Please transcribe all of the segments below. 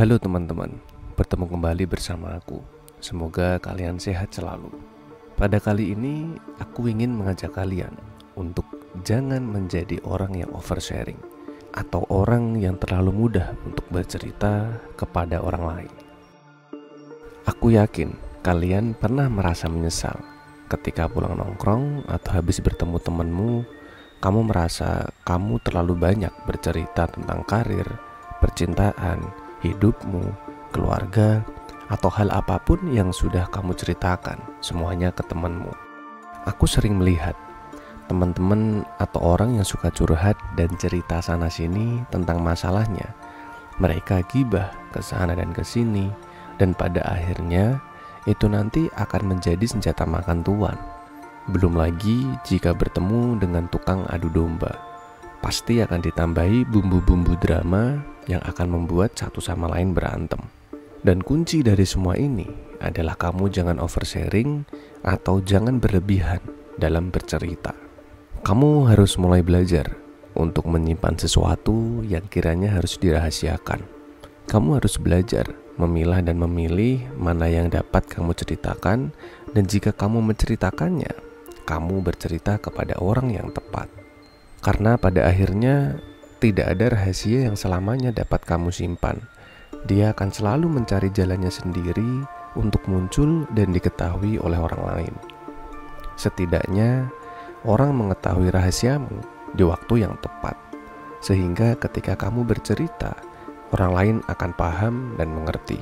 Halo teman-teman, bertemu kembali bersama aku. Semoga kalian sehat selalu. Pada kali ini, aku ingin mengajak kalian untuk jangan menjadi orang yang oversharing atau orang yang terlalu mudah untuk bercerita kepada orang lain. Aku yakin kalian pernah merasa menyesal ketika pulang nongkrong atau habis bertemu temanmu, kamu merasa kamu terlalu banyak bercerita tentang karir, percintaan, hidupmu, keluarga, atau hal apapun yang sudah kamu ceritakan semuanya ke temanmu. Aku sering melihat teman-teman atau orang yang suka curhat dan cerita sana sini tentang masalahnya. Mereka gibah ke sana dan ke sini, dan pada akhirnya itu nanti akan menjadi senjata makan tuan. Belum lagi jika bertemu dengan tukang adu domba, pasti akan ditambahi bumbu-bumbu drama yang akan membuat satu sama lain berantem. Dan kunci dari semua ini adalah kamu jangan oversharing atau jangan berlebihan dalam bercerita. Kamu harus mulai belajar untuk menyimpan sesuatu yang kiranya harus dirahasiakan. Kamu harus belajar memilah dan memilih mana yang dapat kamu ceritakan, dan jika kamu menceritakannya, kamu bercerita kepada orang yang tepat. Karena pada akhirnya tidak ada rahasia yang selamanya dapat kamu simpan. Dia akan selalu mencari jalannya sendiri untuk muncul dan diketahui oleh orang lain. Setidaknya orang mengetahui rahasiamu di waktu yang tepat, sehingga ketika kamu bercerita, orang lain akan paham dan mengerti.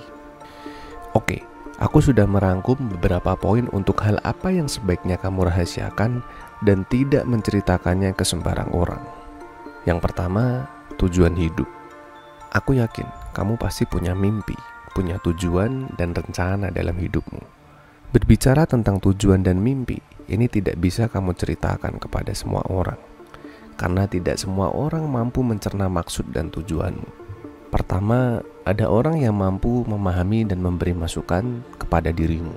Oke, aku sudah merangkum beberapa poin untuk hal apa yang sebaiknya kamu rahasiakan dan tidak menceritakannya ke sembarang orang. Yang pertama, tujuan hidup. Aku yakin kamu pasti punya mimpi, punya tujuan dan rencana dalam hidupmu. Berbicara tentang tujuan dan mimpi, ini tidak bisa kamu ceritakan kepada semua orang, karena tidak semua orang mampu mencerna maksud dan tujuanmu. Pertama, ada orang yang mampu memahami dan memberi masukan kepada dirimu.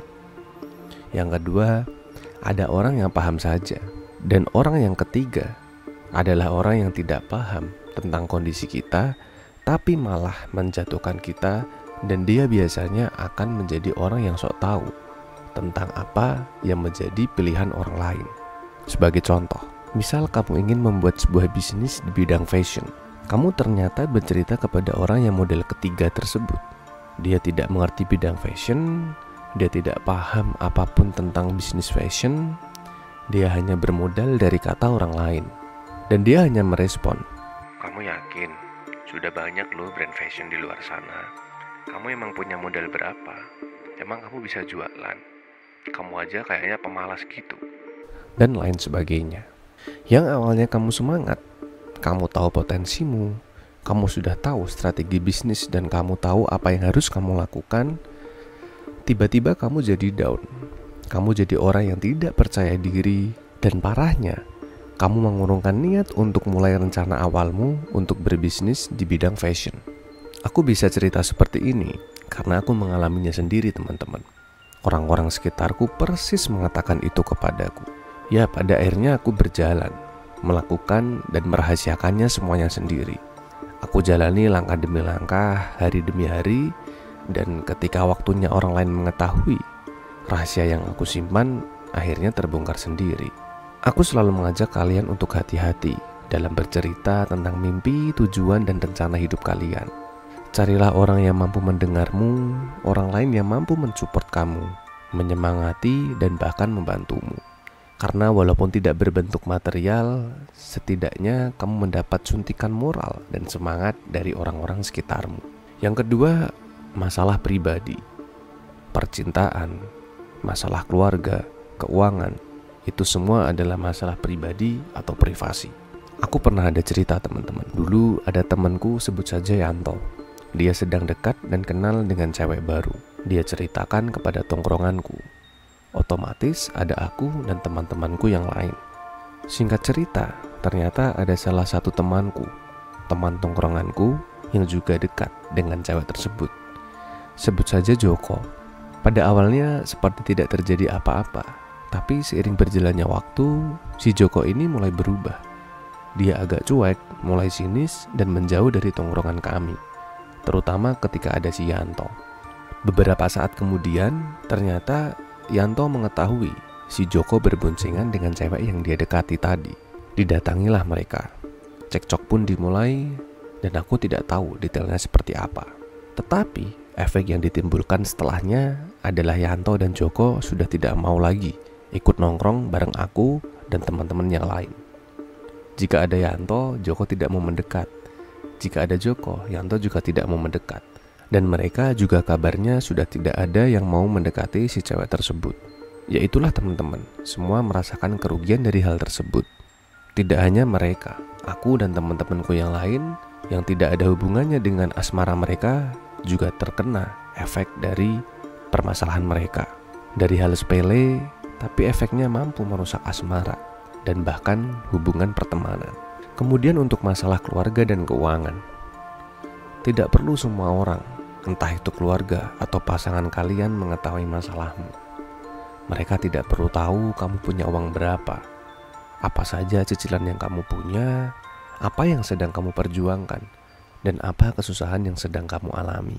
Yang kedua, ada orang yang paham saja. Dan orang yang ketiga adalah orang yang tidak paham tentang kondisi kita, tapi malah menjatuhkan kita, dan dia biasanya akan menjadi orang yang sok tahu tentang apa yang menjadi pilihan orang lain. Sebagai contoh, misal kamu ingin membuat sebuah bisnis di bidang fashion. Kamu ternyata bercerita kepada orang yang model ketiga tersebut. Dia tidak mengerti bidang fashion, dia tidak paham apapun tentang bisnis fashion, dia hanya bermodal dari kata orang lain. Dan dia hanya merespon, "Kamu yakin? Sudah banyak loh brand fashion di luar sana. Kamu emang punya modal berapa? Emang kamu bisa jualan? Kamu aja kayaknya pemalas gitu." Dan lain sebagainya. Yang awalnya kamu semangat, kamu tahu potensimu, kamu sudah tahu strategi bisnis, dan kamu tahu apa yang harus kamu lakukan, tiba-tiba kamu jadi down. Kamu jadi orang yang tidak percaya diri, dan parahnya, kamu mengurungkan niat untuk mulai rencana awalmu untuk berbisnis di bidang fashion. Aku bisa cerita seperti ini karena aku mengalaminya sendiri, teman-teman. Orang-orang sekitarku persis mengatakan itu kepadaku. Ya, pada akhirnya aku berjalan, melakukan dan merahasiakannya semuanya sendiri. Aku jalani langkah demi langkah, hari demi hari, dan ketika waktunya orang lain mengetahui, rahasia yang aku simpan akhirnya terbongkar sendiri. Aku selalu mengajak kalian untuk hati-hati dalam bercerita tentang mimpi, tujuan, dan rencana hidup kalian. Carilah orang yang mampu mendengarmu, orang lain yang mampu mensupport kamu, menyemangati, dan bahkan membantumu. Karena walaupun tidak berbentuk material, setidaknya kamu mendapat suntikan moral dan semangat dari orang-orang sekitarmu. Yang kedua, masalah pribadi, percintaan, masalah keluarga, keuangan, itu semua adalah masalah pribadi atau privasi. Aku pernah ada cerita, teman-teman. Dulu ada temanku, sebut saja Yanto. Dia sedang dekat dan kenal dengan cewek baru. Dia ceritakan kepada tongkronganku. Otomatis ada aku dan teman-temanku yang lain. Singkat cerita, ternyata ada salah satu temanku, teman tongkronganku, yang juga dekat dengan cewek tersebut. Sebut saja Joko. Pada awalnya seperti tidak terjadi apa-apa, tapi seiring berjalannya waktu, si Joko ini mulai berubah. Dia agak cuek, mulai sinis, dan menjauh dari tongkrongan kami. terutama ketika ada si Yanto. Beberapa saat kemudian, ternyata Yanto mengetahui si Joko berboncengan dengan cewek yang dia dekati tadi. Didatangilah mereka. Cekcok pun dimulai dan aku tidak tahu detailnya seperti apa. Tetapi efek yang ditimbulkan setelahnya adalah Yanto dan Joko sudah tidak mau lagi ikut nongkrong bareng aku dan teman-teman yang lain. Jika ada Yanto, Joko tidak mau mendekat. Jika ada Joko, Yanto juga tidak mau mendekat. Dan mereka juga kabarnya sudah tidak ada yang mau mendekati si cewek tersebut. Ya itulah teman-teman, semua merasakan kerugian dari hal tersebut. Tidak hanya mereka, aku dan teman-temanku yang lain yang tidak ada hubungannya dengan asmara mereka juga terkena efek dari permasalahan mereka. Dari hal sepele, tapi efeknya mampu merusak asmara dan bahkan hubungan pertemanan. Kemudian untuk masalah keluarga dan keuangan, tidak perlu semua orang, entah itu keluarga atau pasangan kalian, mengetahui masalahmu. Mereka tidak perlu tahu kamu punya uang berapa, apa saja cicilan yang kamu punya, apa yang sedang kamu perjuangkan, dan apa kesusahan yang sedang kamu alami.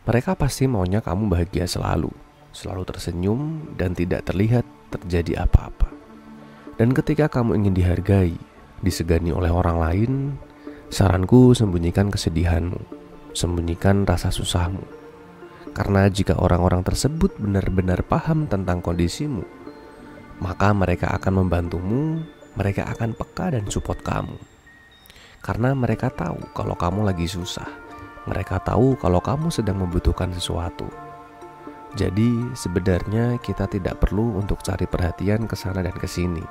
Mereka pasti maunya kamu bahagia selalu tersenyum dan tidak terlihat terjadi apa-apa. Dan ketika kamu ingin dihargai, disegani oleh orang lain, saranku sembunyikan kesedihanmu, sembunyikan rasa susahmu. Karena jika orang-orang tersebut benar-benar paham tentang kondisimu, maka mereka akan membantumu, mereka akan peka dan support kamu. Karena mereka tahu kalau kamu lagi susah, mereka tahu kalau kamu sedang membutuhkan sesuatu. Jadi sebenarnya kita tidak perlu untuk cari perhatian ke sana dan ke sini.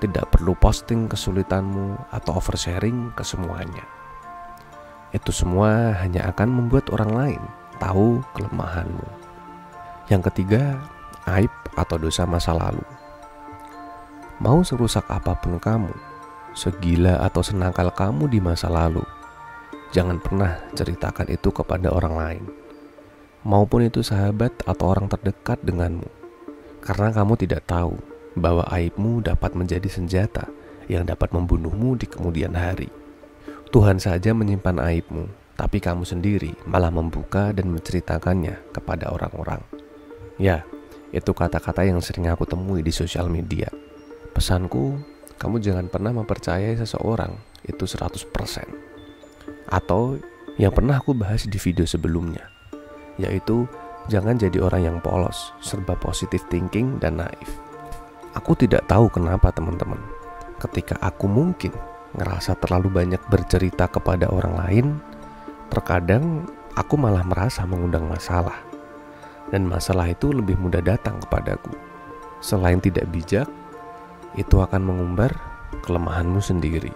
Tidak perlu posting kesulitanmu atau oversharing ke semuanya. Itu semua hanya akan membuat orang lain tahu kelemahanmu. Yang ketiga, aib atau dosa masa lalu. Mau serusak apapun kamu, segila atau senakal kamu di masa lalu, jangan pernah ceritakan itu kepada orang lain, maupun itu sahabat atau orang terdekat denganmu. Karena kamu tidak tahu bahwa aibmu dapat menjadi senjata yang dapat membunuhmu di kemudian hari. Tuhan saja menyimpan aibmu, tapi kamu sendiri malah membuka dan menceritakannya kepada orang-orang. Ya, itu kata-kata yang sering aku temui di sosial media. Pesanku, kamu jangan pernah mempercayai seseorang itu 100%. Atau yang pernah aku bahas di video sebelumnya, yaitu jangan jadi orang yang polos, serba positive thinking dan naif. Aku tidak tahu kenapa teman-teman, ketika aku mungkin ngerasa terlalu banyak bercerita kepada orang lain, terkadang aku malah merasa mengundang masalah. Dan masalah itu lebih mudah datang kepadaku. Selain tidak bijak, itu akan mengumbar kelemahanmu sendiri.